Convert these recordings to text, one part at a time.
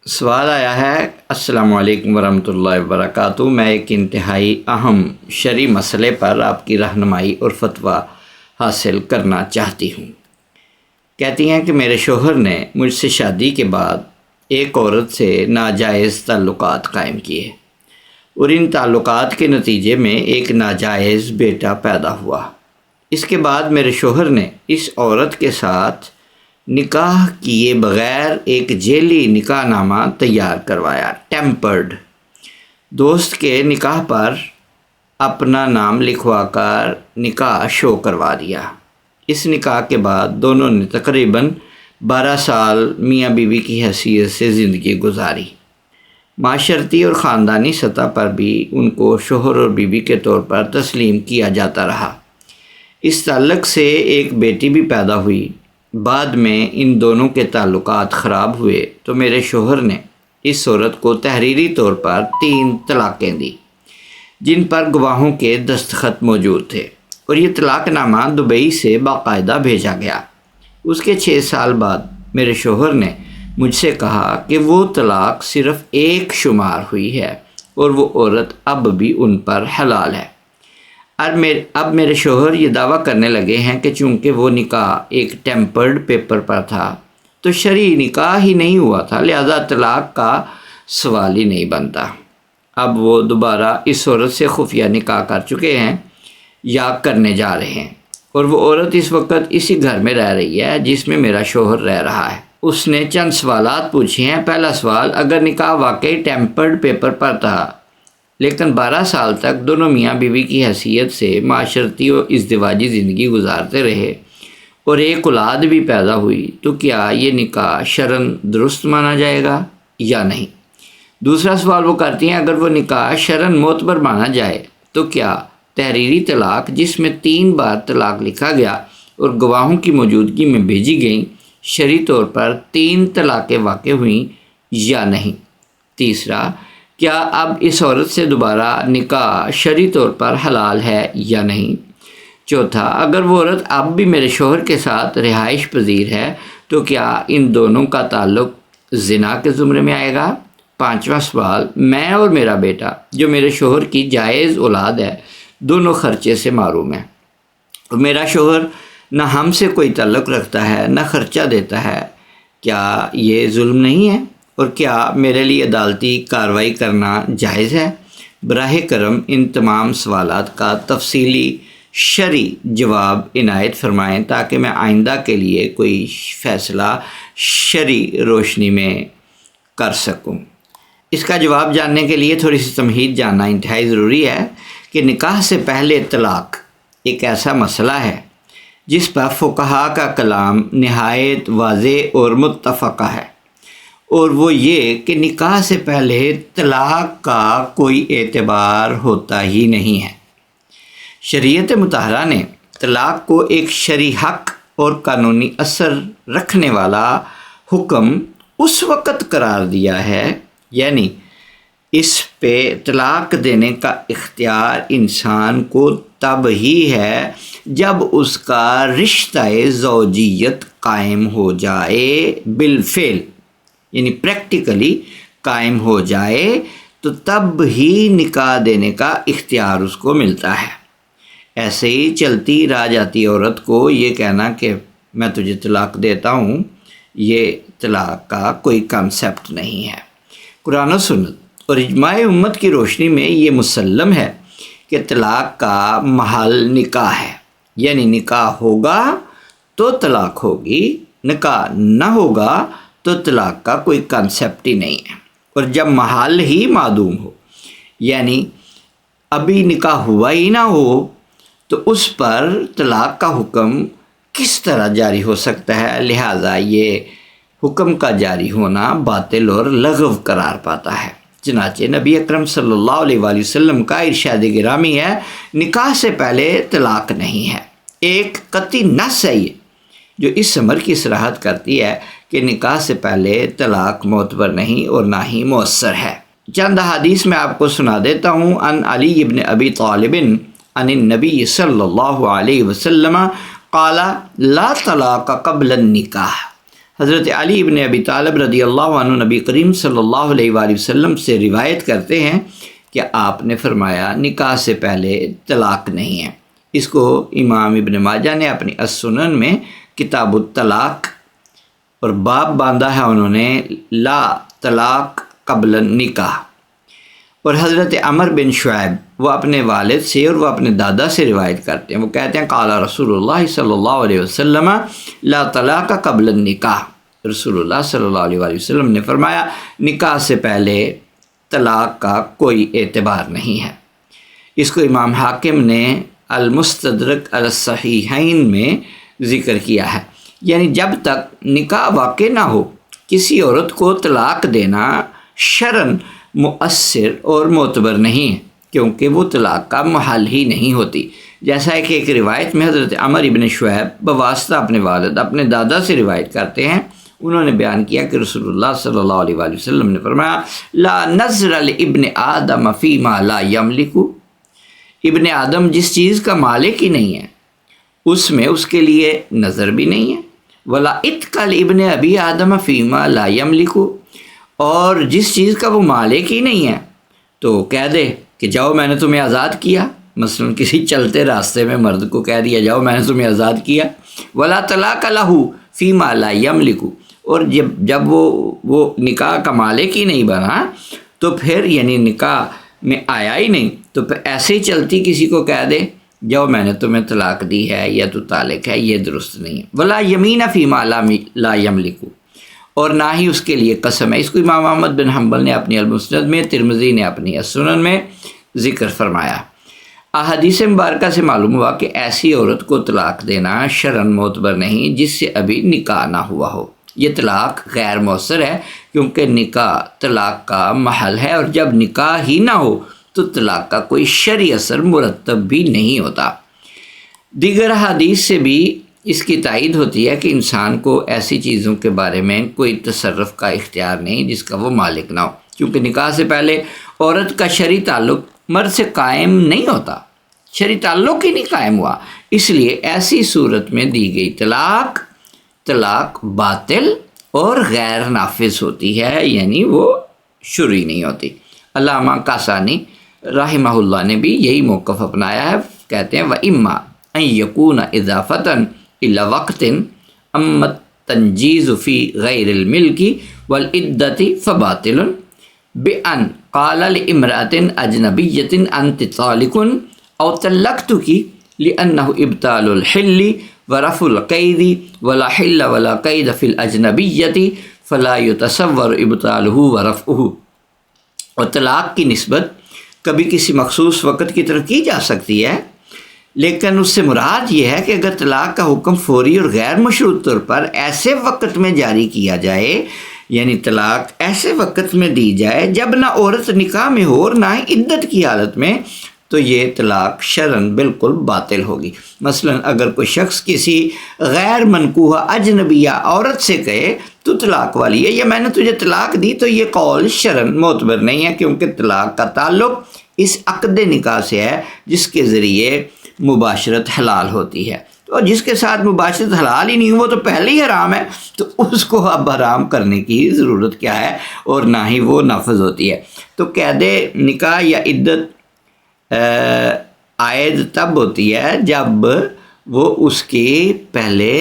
سوال آیا ہے، السلام علیکم ورحمۃ اللہ وبرکاتہ۔ میں ایک انتہائی اہم شرعی مسئلے پر آپ کی رہنمائی اور فتویٰ حاصل کرنا چاہتی ہوں۔ کہتی ہیں کہ میرے شوہر نے مجھ سے شادی کے بعد ایک عورت سے ناجائز تعلقات قائم کیے اور ان تعلقات کے نتیجے میں ایک ناجائز بیٹا پیدا ہوا۔ اس کے بعد میرے شوہر نے اس عورت کے ساتھ نکاح کیے بغیر ایک جعلی نکاح نامہ تیار کروایا، ٹیمپرڈ۔ دوست کے نکاح پر اپنا نام لکھوا کر نکاح شو کروا دیا۔ اس نکاح کے بعد دونوں نے تقریباً 12 سال میاں بیوی کی حیثیت سے زندگی گزاری۔ معاشرتی اور خاندانی سطح پر بھی ان کو شوہر اور بیوی کے طور پر تسلیم کیا جاتا رہا۔ اس تعلق سے ایک بیٹی بھی پیدا ہوئی۔ بعد میں ان دونوں کے تعلقات خراب ہوئے تو میرے شوہر نے اس عورت کو تحریری طور پر 3 طلاقیں دی، جن پر گواہوں کے دستخط موجود تھے، اور یہ طلاق نامہ دبئی سے باقاعدہ بھیجا گیا۔ اس کے 6 سال بعد میرے شوہر نے مجھ سے کہا کہ وہ طلاق صرف ایک شمار ہوئی ہے اور وہ عورت اب بھی ان پر حلال ہے۔ اب میرے شوہر یہ دعویٰ کرنے لگے ہیں کہ چونکہ وہ نکاح ایک ٹیمپرڈ پیپر پر تھا تو شرعی نکاح ہی نہیں ہوا تھا، لہذا طلاق کا سوال ہی نہیں بنتا۔ اب وہ دوبارہ اس عورت سے خفیہ نکاح کر چکے ہیں یا کرنے جا رہے ہیں، اور وہ عورت اس وقت اسی گھر میں رہ رہی ہے جس میں میرا شوہر رہ رہا ہے۔ اس نے چند سوالات پوچھے ہیں۔ پہلا سوال، اگر نکاح واقعی ٹیمپرڈ پیپر پر تھا لیکن 12 سال تک دونوں میاں بیوی کی حیثیت سے معاشرتی و ازدواجی زندگی گزارتے رہے اور ایک اولاد بھی پیدا ہوئی، تو کیا یہ نکاح شرعاً درست مانا جائے گا یا نہیں؟ دوسرا سوال وہ کرتی ہیں، اگر وہ نکاح شرعاً معتبر مانا جائے تو کیا تحریری طلاق جس میں 3 بار طلاق لکھا گیا اور گواہوں کی موجودگی میں بھیجی گئیں، شرعی طور پر 3 طلاقیں واقع ہوئیں یا نہیں؟ تیسرا، کیا اب اس عورت سے دوبارہ نکاح شرعی طور پر حلال ہے یا نہیں؟ چوتھا، اگر وہ عورت اب بھی میرے شوہر کے ساتھ رہائش پذیر ہے تو کیا ان دونوں کا تعلق زنا کے زمرے میں آئے گا؟ پانچواں سوال، میں اور میرا بیٹا جو میرے شوہر کی جائز اولاد ہے دونوں خرچے سے محروم ہیں، اور میرا شوہر نہ ہم سے کوئی تعلق رکھتا ہے نہ خرچہ دیتا ہے، کیا یہ ظلم نہیں ہے؟ اور کیا میرے لیے عدالتی کارروائی کرنا جائز ہے؟ براہ کرم ان تمام سوالات کا تفصیلی شرعی جواب عنایت فرمائیں تاکہ میں آئندہ کے لیے کوئی فیصلہ شرعی روشنی میں کر سکوں۔ اس کا جواب جاننے کے لیے تھوڑی سی تمہید جاننا انتہائی ضروری ہے کہ نکاح سے پہلے طلاق ایک ایسا مسئلہ ہے جس پر فقہاء کا کلام نہایت واضح اور متفقہ ہے، اور وہ یہ کہ نکاح سے پہلے طلاق کا کوئی اعتبار ہوتا ہی نہیں ہے۔ شریعت مطہرہ نے طلاق کو ایک شرعی حق اور قانونی اثر رکھنے والا حکم اس وقت قرار دیا ہے، یعنی اس پہ طلاق دینے کا اختیار انسان کو تب ہی ہے جب اس کا رشتہ زوجیت قائم ہو جائے، بالفعل یعنی پریکٹیکلی قائم ہو جائے، تو تب ہی نکاح دینے کا اختیار اس کو ملتا ہے۔ ایسے ہی چلتی رہ جاتی عورت کو یہ کہنا کہ میں تجھے طلاق دیتا ہوں، یہ طلاق کا کوئی کنسیپٹ نہیں ہے۔ قرآن و سنت اور اجماع امت کی روشنی میں یہ مسلم ہے کہ طلاق کا محل نکاح ہے، یعنی نکاح ہوگا تو طلاق ہوگی، نکاح نہ ہوگا تو طلاق کا کوئی کنسیپٹ ہی نہیں ہے۔ اور جب محل ہی معدوم ہو، یعنی ابھی نکاح ہوا ہی نہ ہو، تو اس پر طلاق کا حکم کس طرح جاری ہو سکتا ہے؟ لہٰذا یہ حکم کا جاری ہونا باطل اور لغو قرار پاتا ہے۔ چنانچہ نبی اکرم صلی اللہ علیہ وآلہ وسلم کا ارشاد گرامی ہے، نکاح سے پہلے طلاق نہیں ہے۔ ایک قطعی نص ہے یہ جو اس امر کی صراحت کرتی ہے کہ نکاح سے پہلے طلاق معتبر نہیں اور نہ ہی مؤثر ہے۔ چند حدیث میں آپ کو سنا دیتا ہوں۔ ان علی بن ابی طالب عن النبی صلی اللہ علیہ وسلم قال لا طلاق قبل النکاح، حضرت علی ابن ابی طالب رضی اللہ عنہ نبی کریم صلی اللہ علیہ وآلہ وسلم سے روایت کرتے ہیں کہ آپ نے فرمایا نکاح سے پہلے طلاق نہیں ہے۔ اس کو امام ابن ماجہ نے اپنی السنن میں کتاب الطلاق اور باب باندھا ہے انہوں نے لا طلاق قبل النکاح۔ اور حضرت عمر بن شعیب وہ اپنے والد سے اور وہ اپنے دادا سے روایت کرتے ہیں، وہ کہتے ہیں قال رسول اللہ صلی اللہ علیہ وسلم لا طلاق قبل النکاح، رسول اللہ صلی اللہ علیہ وآلہ وسلم نے فرمایا نکاح سے پہلے طلاق کا کوئی اعتبار نہیں ہے۔ اس کو امام حاکم نے المستدرک علی الصحیحین میں ذکر کیا ہے، یعنی جب تک نکاح واقع نہ ہو کسی عورت کو طلاق دینا شرعاً مؤثر اور معتبر نہیں ہے، کیونکہ وہ طلاق کا محل ہی نہیں ہوتی۔ جیسا کہ ایک روایت میں حضرت عمر ابن شعیب بواسطہ اپنے والد اپنے دادا سے روایت کرتے ہیں، انہوں نے بیان کیا کہ رسول اللہ صلی اللہ علیہ وآلہ وسلم نے فرمایا لا نظر لابن آدم فیما لا یملک، ابن آدم جس چیز کا مالک ہی نہیں ہے اس میں اس کے لیے نظر بھی نہیں ہے، ولا اتق لابن ابی آدم فیما لا یملک، اور جس چیز کا وہ مالک ہی نہیں ہے تو کہہ دے کہ جاؤ میں نے تمہیں آزاد کیا، مثلا کسی چلتے راستے میں مرد کو کہہ دیا جاؤ میں نے تمہیں آزاد کیا، ولا طلاق لہ فیما لا یملک، اور جب وہ نکاح کا مالک ہی نہیں بنا تو پھر یعنی نکاح میں آیا ہی نہیں تو پھر ایسے ہی چلتی کسی کو کہہ دے جاؤ میں نے تمہیں طلاق دی ہے یا تو طالق ہے، یہ درست نہیں ہے۔ ولا یمین فیما لا یملک، اور نہ ہی اس کے لیے قسم ہے۔ اس کو امام احمد بن حنبل نے اپنی المسند میں، ترمذی نے اپنی السنن میں ذکر فرمایا۔ احادیث مبارکہ سے معلوم ہوا کہ ایسی عورت کو طلاق دینا شرعاً معتبر نہیں جس سے ابھی نکاح نہ ہوا ہو، یہ طلاق غیر مؤثر ہے کیونکہ نکاح طلاق کا محل ہے، اور جب نکاح ہی نہ ہو تو طلاق کا کوئی شرعی اثر مرتب بھی نہیں ہوتا۔ دیگر حدیث سے بھی اس کی تائید ہوتی ہے کہ انسان کو ایسی چیزوں کے بارے میں کوئی تصرف کا اختیار نہیں جس کا وہ مالک نہ ہو، کیونکہ نکاح سے پہلے عورت کا شرعی تعلق مرد سے قائم نہیں ہوتا، شرعی تعلق ہی نہیں قائم ہوا، اس لیے ایسی صورت میں دی گئی طلاق باطل اور غیر نافذ ہوتی ہے، یعنی وہ شرعی نہیں ہوتی۔ علامہ کاسانی رحمہ اللہ نے بھی یہی موقف اپنایا ہے، کہتے ہیں وَإِمَّا أَن يَكُونَ إِضَافَةً إِلَى وَقْتٍ أَمَّا التَّنْجِيزُ فِي غَيْرِ الْمِلْكِ وَالْعِدَّةِ فَبَاطِلٌ بِأَنْ قَالَ لِامْرَأَةٍ أَجْنَبِيَّةٍ أَنْتِ طَالِقٌ أَوْ طَلَّقْتُكِ لِأَنَّهُ إِبْطَالُ الْحِلِّ وَرَفْعُ الْقَيْدِ وَلَا حِلَّ وَلَا قَيْدَ فِي الْأَجْنَبِيَّةِ فَلَا يُتَصَوَّرُ إِبْطَالُهُ وَرَفْعُهُ، اور طلاق کی نسبت کبھی کسی مخصوص وقت کی طرف کی جا سکتی ہے، لیکن اس سے مراد یہ ہے کہ اگر طلاق کا حکم فوری اور غیر مشروط طور پر ایسے وقت میں جاری کیا جائے، یعنی طلاق ایسے وقت میں دی جائے جب نہ عورت نکاح میں ہو اور نہ ہی عدت کی حالت میں، تو یہ طلاق شرعاً بالکل باطل ہوگی۔ مثلا اگر کوئی شخص کسی غیر منکوحہ اجنبیہ عورت سے کہے تو طلاق والی ہے یا میں نے تجھے طلاق دی، تو یہ قول شرعاً معتبر نہیں ہے، کیونکہ طلاق کا تعلق اس عقد نکاح سے ہے جس کے ذریعے مباشرت حلال ہوتی ہے، اور جس کے ساتھ مباشرت حلال ہی نہیں وہ تو پہلے ہی حرام ہے، تو اس کو اب حرام کرنے کی ضرورت کیا ہے، اور نہ ہی وہ نافذ ہوتی ہے۔ تو قید نکاح یا عدت عائد تب ہوتی ہے جب وہ اس کی پہلے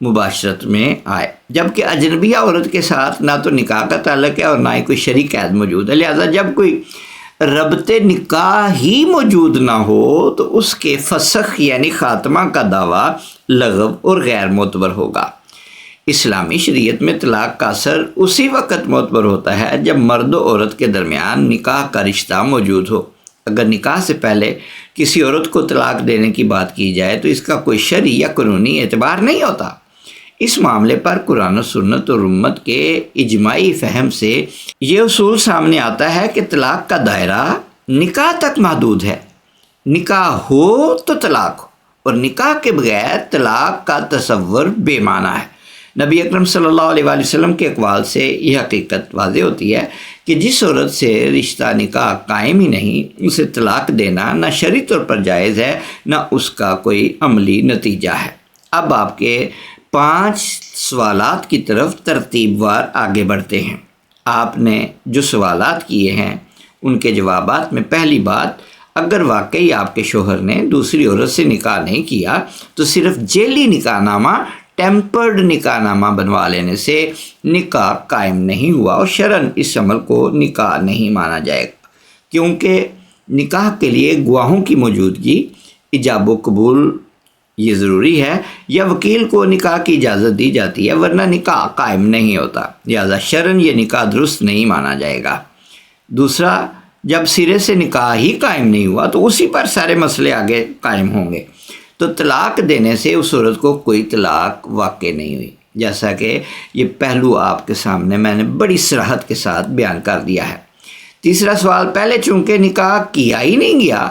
مباشرت میں آئے، جبکہ اجنبیہ عورت کے ساتھ نہ تو نکاح کا تعلق ہے اور نہ ہی کوئی شرعی قید موجود ہے، لہذا جب کوئی ربط نکاح ہی موجود نہ ہو تو اس کے فسخ یعنی خاتمہ کا دعویٰ لغو اور غیر معتبر ہوگا۔ اسلامی شریعت میں طلاق کا اثر اسی وقت معتبر ہوتا ہے جب مرد و عورت کے درمیان نکاح کا رشتہ موجود ہو۔ اگر نکاح سے پہلے کسی عورت کو طلاق دینے کی بات کی جائے تو اس کا کوئی شرعی یا قانونی اعتبار نہیں ہوتا۔ اس معاملے پر قرآن و سنت اور امت کے اجماعی فہم سے یہ اصول سامنے آتا ہے کہ طلاق کا دائرہ نکاح تک محدود ہے، نکاح ہو تو طلاق ہو، اور نکاح کے بغیر طلاق کا تصور بے معنی ہے۔ نبی اکرم صلی اللہ علیہ وآلہ وسلم کے اقوال سے یہ حقیقت واضح ہوتی ہے کہ جس عورت سے رشتہ نکاح قائم ہی نہیں اسے طلاق دینا نہ شرعی طور پر جائز ہے نہ اس کا کوئی عملی نتیجہ ہے۔ اب آپ کے 5 سوالات کی طرف ترتیب وار آگے بڑھتے ہیں۔ آپ نے جو سوالات کیے ہیں ان کے جوابات میں پہلی بات، اگر واقعی آپ کے شوہر نے دوسری عورت سے نکاح نہیں کیا تو صرف ذیلی نکاح نامہ، ٹیمپرڈ نکاح نامہ بنوا لینے سے نکاح قائم نہیں ہوا اور شرعاً اس عمل کو نکاح نہیں مانا جائے گا، کیونکہ نکاح کے لیے گواہوں کی موجودگی، ایجاب و قبول یہ ضروری ہے، یا وکیل کو نکاح کی اجازت دی جاتی ہے، ورنہ نکاح قائم نہیں ہوتا، لہذا شرعاً یہ نکاح درست نہیں مانا جائے گا۔ دوسرا، جب سرے سے نکاح ہی قائم نہیں ہوا تو اسی پر سارے مسئلے آگے قائم ہوں گے، تو طلاق دینے سے اس عورت کو کوئی طلاق واقع نہیں ہوئی، جیسا کہ یہ پہلو آپ کے سامنے میں نے بڑی صراحت کے ساتھ بیان کر دیا ہے۔ تیسرا سوال، پہلے چونکہ نکاح کیا ہی نہیں گیا،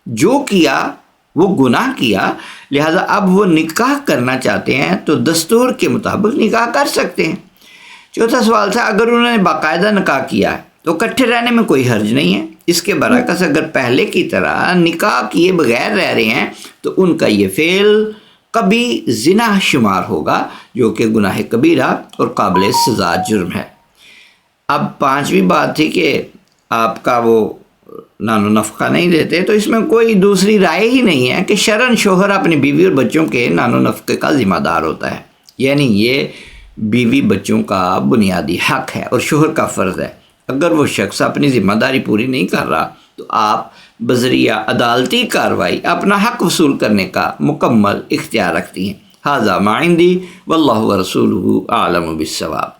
جو کیا وہ گناہ کیا، لہذا اب وہ نکاح کرنا چاہتے ہیں تو دستور کے مطابق نکاح کر سکتے ہیں۔ چوتھا سوال تھا، اگر انہوں نے باقاعدہ نکاح کیا ہے تو اکٹھے رہنے میں کوئی حرج نہیں ہے، اس کے برعکس اگر پہلے کی طرح نکاح کیے بغیر رہ رہے ہیں تو ان کا یہ فعل کبھی زنا شمار ہوگا، جو کہ گناہ کبیرہ اور قابل سزا جرم ہے۔ اب 5ویں بات تھی کہ آپ کا وہ نان و نفقہ نہیں دیتے، تو اس میں کوئی دوسری رائے ہی نہیں ہے کہ شرعاً شوہر اپنی بیوی اور بچوں کے نان و نفقے کا ذمہ دار ہوتا ہے، یعنی یہ بیوی بچوں کا بنیادی حق ہے اور شوہر کا فرض ہے۔ اگر وہ شخص اپنی ذمہ داری پوری نہیں کر رہا تو آپ بذریعہ عدالتی کارروائی اپنا حق وصول کرنے کا مکمل اختیار رکھتی ہیں۔ ھذا ما عندی واللہ ورسولہ اعلم بالصواب۔